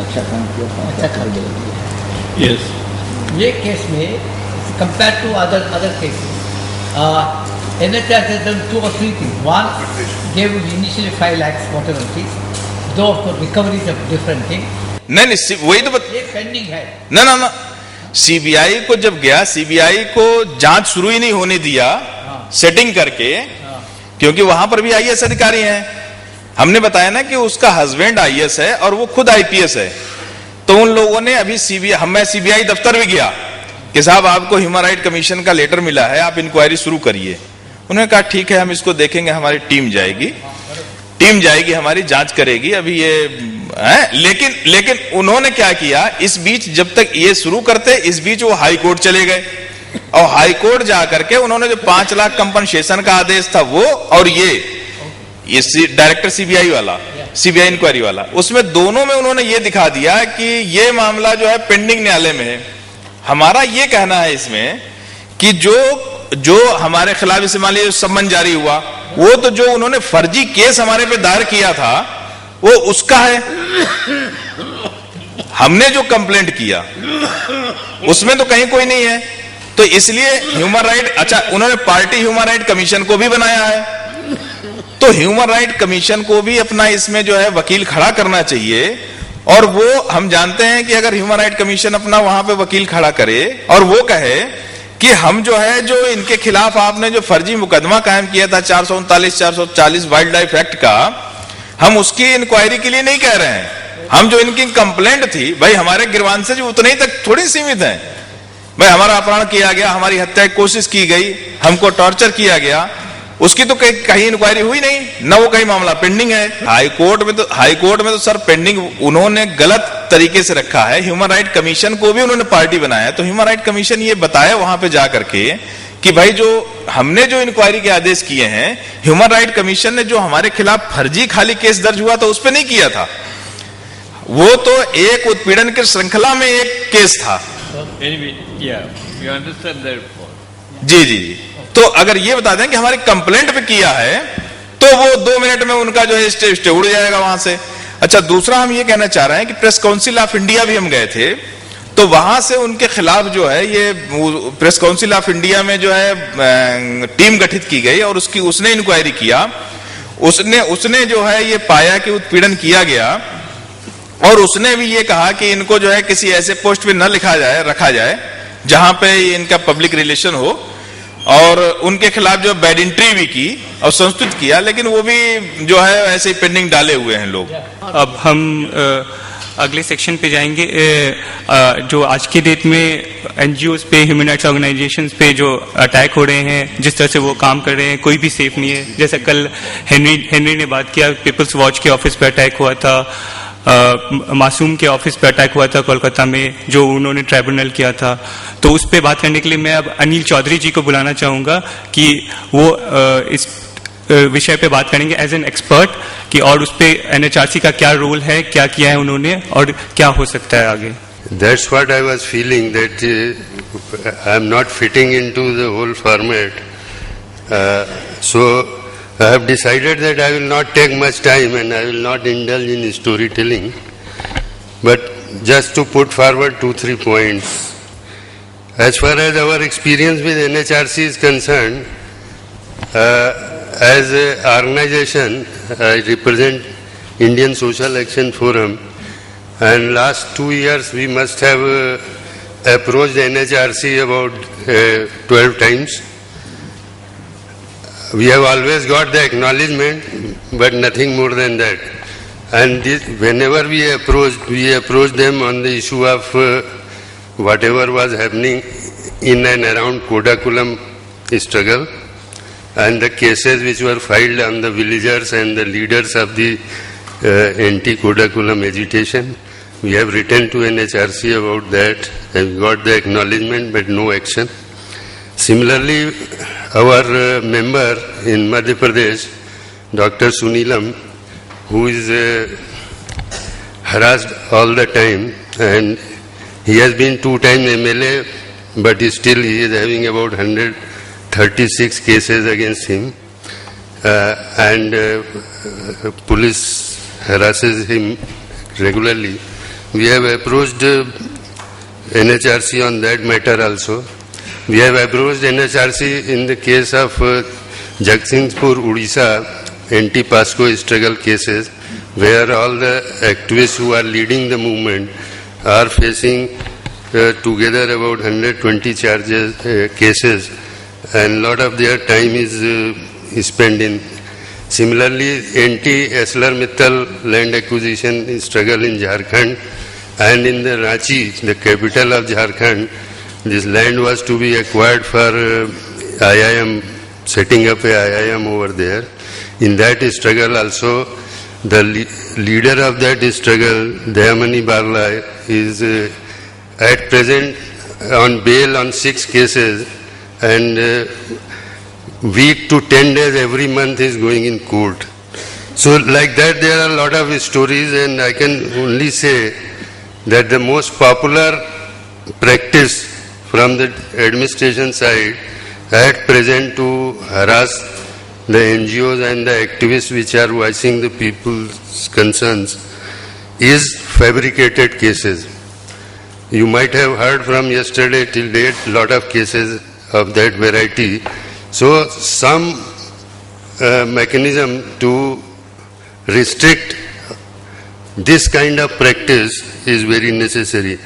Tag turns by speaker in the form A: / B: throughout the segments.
A: अच्छा काम किया।
B: यस,
C: ये केस में compare to other cases, NHS has done 2 or 3 things. One, gave initially 5 lakhs, whatever it is. Though of course recovery is a different thing.
D: नहीं वही तो
C: ये पेंडिंग है।
D: ना सीबीआई को जब गया, सीबीआई को जांच शुरू ही नहीं होने दिया सेटिंग करके, क्योंकि वहां पर भी आईएएस अधिकारी हैं। हमने बताया ना कि उसका हस्बैंड आईएएस है और वो खुद आईपीएस है। तो उन लोगों ने अभी मैं सीबीआई दफ्तर भी गया कि साहब आपको ह्यूमन राइट कमीशन का लेटर मिला है, आप इंक्वायरी शुरू करिए। उन्होंने कहा ठीक है, हम इसको देखेंगे, हमारी टीम जाएगी हमारी, जांच करेगी। अभी ये है, लेकिन उन्होंने क्या किया, इस बीच जब तक ये शुरू करते, इस बीच वो हाई कोर्ट चले गए और हाई कोर्ट जाकर के उन्होंने जो 5 लाख कंपनसेशन का आदेश था वो, और ये डायरेक्टर सीबीआई वाला, सीबीआई इंक्वायरी वाला, उसमें दोनों में उन्होंने ये दिखा दिया कि ये मामला जो है पेंडिंग न्यायालय में है। हमारा ये कहना है इसमें कि जो हमारे खिलाफ इसे मान लीजिए सम्मन जारी हुआ, वो तो जो उन्होंने फर्जी केस हमारे पे दायर किया था वो उसका है। हमने जो कंप्लेंट किया उसमें तो कहीं कोई नहीं है। तो इसलिए ह्यूमन राइट, अच्छा उन्होंने पार्टी ह्यूमन राइट कमीशन को भी बनाया है, तो ह्यूमन राइट कमीशन को भी अपना इसमें जो है वकील खड़ा करना चाहिए। और वो हम जानते हैं कि अगर ह्यूमन राइट कमीशन अपना वहां पे वकील खड़ा करे और वो कहे कि हम जो है, जो इनके खिलाफ आपने जो फर्जी मुकदमा कायम किया था 439 440 वाइल्ड लाइफ एक्ट का, हम उसकी इंक्वायरी के लिए नहीं कह रहे हैं। हम जो इनकी कंप्लेंट थी, भाई हमारे गिरवांशज जो उतने ही तक थोड़ी सीमित है। भाई हमारा अपहरण किया गया, हमारी हत्या की कोशिश की गई, हमको टॉर्चर किया गया, उसकी तो कहीं इंक्वायरी हुई नहीं, न वो कहीं मामला पेंडिंग है। हाई कोर्ट में तो सर पेंडिंग उन्होंने गलत तरीके से रखा है। ह्यूमन राइट कमीशन को भी उन्होंने पार्टी बनाया, तो ह्यूमन राइट कमीशन ये बताया वहां पे जाकर के कि भाई जो हमने जो इंक्वायरी के आदेश किए हैं, ह्यूमन राइट कमीशन ने जो हमारे खिलाफ फर्जी खाली केस दर्ज हुआ था उस पर नहीं किया था, वो तो एक उत्पीड़न की श्रृंखला में एक केस था। जी। तो अगर ये बता दें कि हमारी कंप्लेंट पे किया है तो वो 2 मिनट में उनका जो है स्टे उड़ जाएगा वहां से। अच्छा, दूसरा हम ये कहना चाह रहे हैं कि प्रेस काउंसिल ऑफ इंडिया भी हम गए थे, तो वहां से उनके खिलाफ जो है ये प्रेस काउंसिल ऑफ इंडिया में जो है टीम गठित की गई और उसने इंक्वायरी किया। उसने जो है ये पाया कि उत्पीड़न किया गया और उसने भी ये कहा कि इनको जो है किसी ऐसे पोस्ट पे न रखा जाए जहां पे इनका पब्लिक रिलेशन हो, और उनके खिलाफ जो बैड एंट्री भी की और संस्तुत किया, लेकिन वो भी जो है ऐसे ही पेंडिंग डाले हुए हैं लोग।
E: अब हम अगले सेक्शन पे जाएंगे। जो आज की डेट में एनजीओज पे, ह्यूमन राइट्स ऑर्गेनाइजेशंस पे जो अटैक हो रहे हैं, जिस तरह से वो काम कर रहे हैं, कोई भी सेफ नहीं है। जैसे कल हेनरी ने बात किया, पीपल्स वॉच के ऑफिस पे अटैक हुआ था, मासूम के ऑफिस पे अटैक हुआ था कोलकाता में, जो उन्होंने ट्राइब्यूनल किया था। तो उस पे बात करने के लिए मैं अब अनिल चौधरी जी को बुलाना चाहूंगा कि वो इस विषय पे बात करेंगे एज एन एक्सपर्ट कि और उस पे एनएचआरसी का क्या रोल है, क्या किया है उन्होंने और क्या हो सकता है आगे।
F: That's what I was feeling, that I am not fitting into the whole format. So I have decided that I will not take much time and I will not indulge in storytelling, but just to put forward 2-3 points. As far as our experience with NHRC is concerned, as an organization, I represent Indian Social Action Forum, and last 2 years we must have approached NHRC about 12 times. We have always got the acknowledgement, but nothing more than that. And whenever we approached them on the issue of whatever was happening in and around Kodakulam struggle, and the cases which were filed on the villagers and the leaders of the anti-Kodakulam agitation, we have written to NHRC about that and got the acknowledgement, but no action. Similarly, our member in Madhya Pradesh, Dr. Sunilam, who is harassed all the time, and he has been 2-time MLA, but still he is having about 136 cases against him, and police harasses him regularly. We have approached NHRC on that matter also. We have approached NHRC in the case of Jagtsinghpur, Odisha, anti-PASCO struggle cases, where all the activists who are leading the movement are facing together about 120 cases, and lot of their time is spent in. Similarly, anti-ArcelorMittal land acquisition struggle in Jharkhand, and in the Ranchi, the capital of Jharkhand, this land was to be acquired for IIM, setting up a IIM over there. In that struggle also, the leader of that struggle, Dayamani Barla, is at present on bail on 6 cases, and week to 10 days every month is going in court. So like that there are a lot of stories, and I can only say that the most popular practice from the administration side at present to harass the NGOs and the activists which are voicing the people's concerns is fabricated cases. You might have heard from yesterday till date lot of cases of that variety. So some mechanism to restrict this kind of practice is very necessary.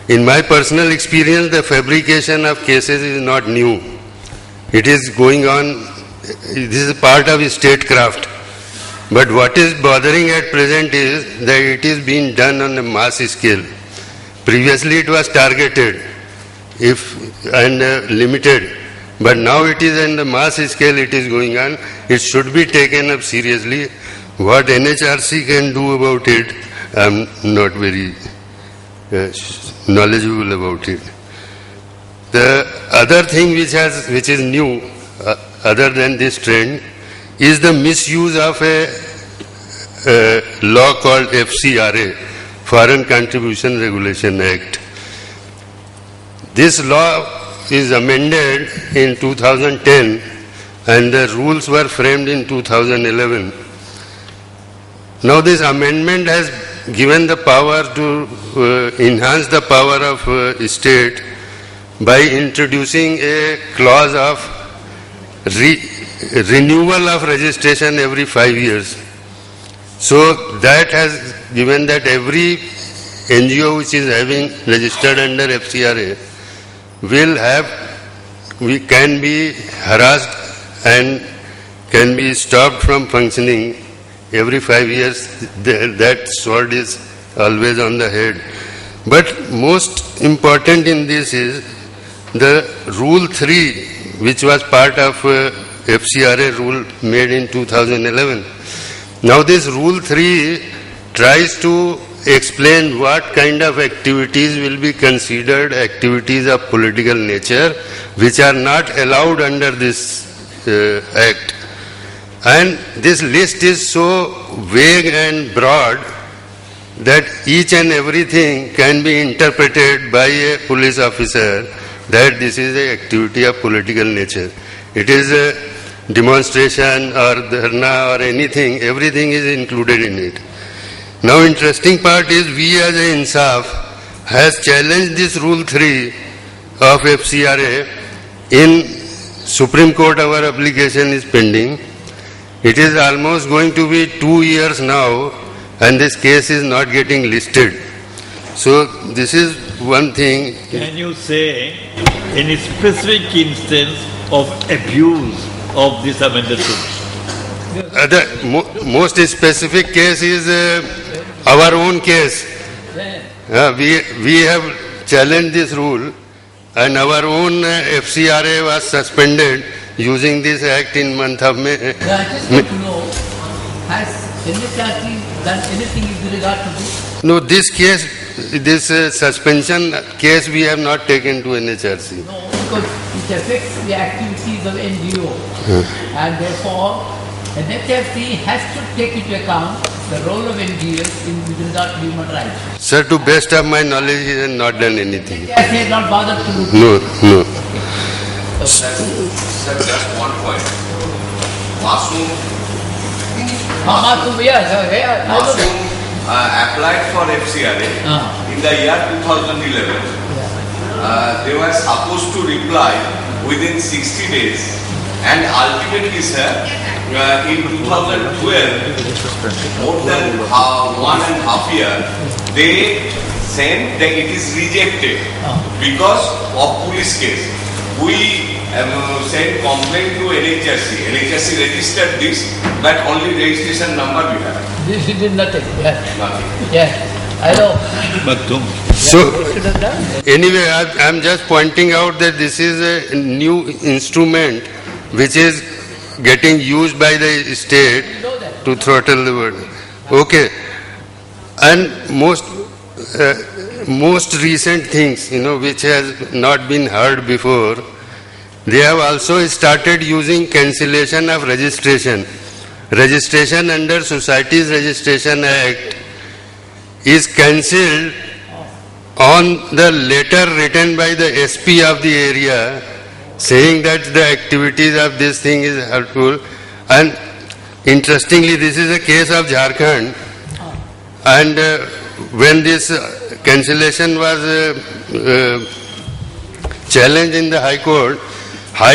F: In my personal experience, the fabrication of cases is not new. It is going on, this is part of statecraft. But what is bothering at present is that it is being done on a mass scale. Previously it was targeted and limited. But now it is in the mass scale it is going on. It should be taken up seriously. What NHRC can do about it, I am not very knowledgeable about it. The other thing which is new, other than this trend, is the misuse of a law called FCRA, Foreign Contribution Regulation Act. This law is amended in 2010 and the rules were framed in 2011. Now this amendment has given the power to enhance the power of state by introducing a clause of renewal of registration every 5 years. So that has given that every NGO which is having registered under FCRA can be harassed and can be stopped from functioning every 5 years. That sword is always on the head. But most important in this is the Rule 3, which was part of FCRA rule made in 2011. Now this Rule 3 tries to explain what kind of activities will be considered activities of political nature which are not allowed under this act. And this list is so vague and broad that each and everything can be interpreted by a police officer that this is an activity of political nature. It is a demonstration or dharna or anything, everything is included in it. Now interesting part is we as a INSAF has challenged this Rule 3 of FCRA in Supreme Court. Our application is pending. It is almost going to be 2 years now and this case is not getting listed. So this is one thing.
A: Can you say any specific instance of abuse of this amended rule?
F: The most specific case is our own case. We have challenged this rule and our own FCRA was suspended using this act in month of May.
C: I just want to know, has NHRC done anything with regard to this?
F: No, this case, this suspension case we have not taken to NHRC.
C: No, because it affects the activities of NGO and therefore NHRC has to take into account the role of NGOs in with regard to human rights.
F: Sir, to best of my knowledge, he has not done anything.
C: NHRC has not bothered to look.
F: No.
B: Sir, just one point. Masoom applied for FCRA in the year 2011. They were supposed to reply within 60 days, and ultimately, sir, in 2012, more than 1.5 years, they said that it is rejected because of police case. We sent complaint to NHRC. NHRC registered this, but only registration number we have.
C: This he did nothing. Yes.
B: Nothing.
C: Yes. I know.
F: So, anyway, I'm just pointing out that this is a new instrument which is getting used by the state to throttle the world. Okay. And most recent things, which has not been heard before, they have also started using cancellation of registration. Registration under Societies Registration Act is cancelled on the letter written by the SP of the area saying that the activities of this thing is hurtful. And interestingly, this is a case of Jharkhand, and when this cancellation was challenged in the High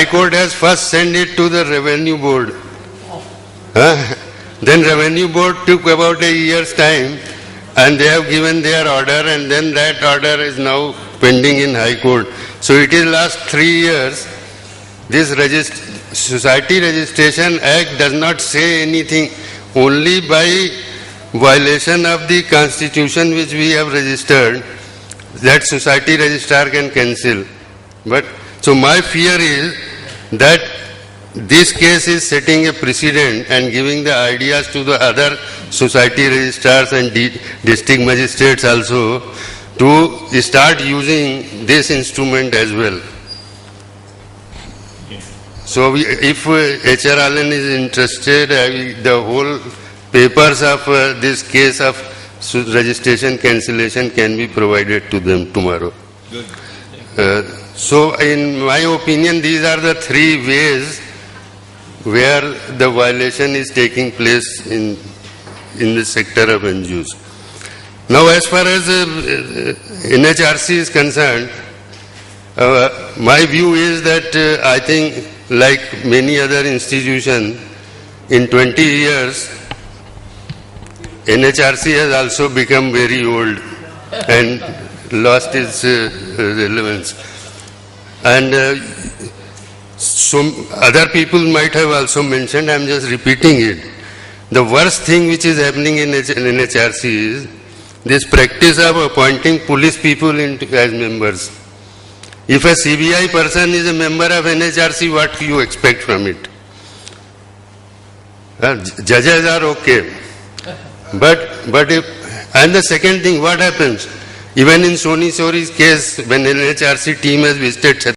F: Court has first sent it to the Revenue Board. Then Revenue Board took about a year's time, and they have given their order, and then that order is now pending in High Court. So it is last 3 years. This Society Registration Act does not say anything. Only by violation of the Constitution which we have registered, that society registrar can cancel. But so my fear is that this case is setting a precedent and giving the ideas to the other society registrars and district magistrates also to start using this instrument as well. So if H.R. Allen is interested, the whole papers of this case of registration cancellation can be provided to them tomorrow. So in my opinion, these are the 3 ways where the violation is taking place in the sector of NGOs. Now, as far as NHRC is concerned, my view is that I think, like many other institutions, in 20 years, NHRC has also become very old and lost its relevance. And some other people might have also mentioned, I am just repeating it. The worst thing which is happening in NHRC is this practice of appointing police people as members. If a CBI person is a member of NHRC, what do you expect from it? Judges are okay. But if, and the second thing, what happens? Even in Soni Sori's case, when NHRC team has visited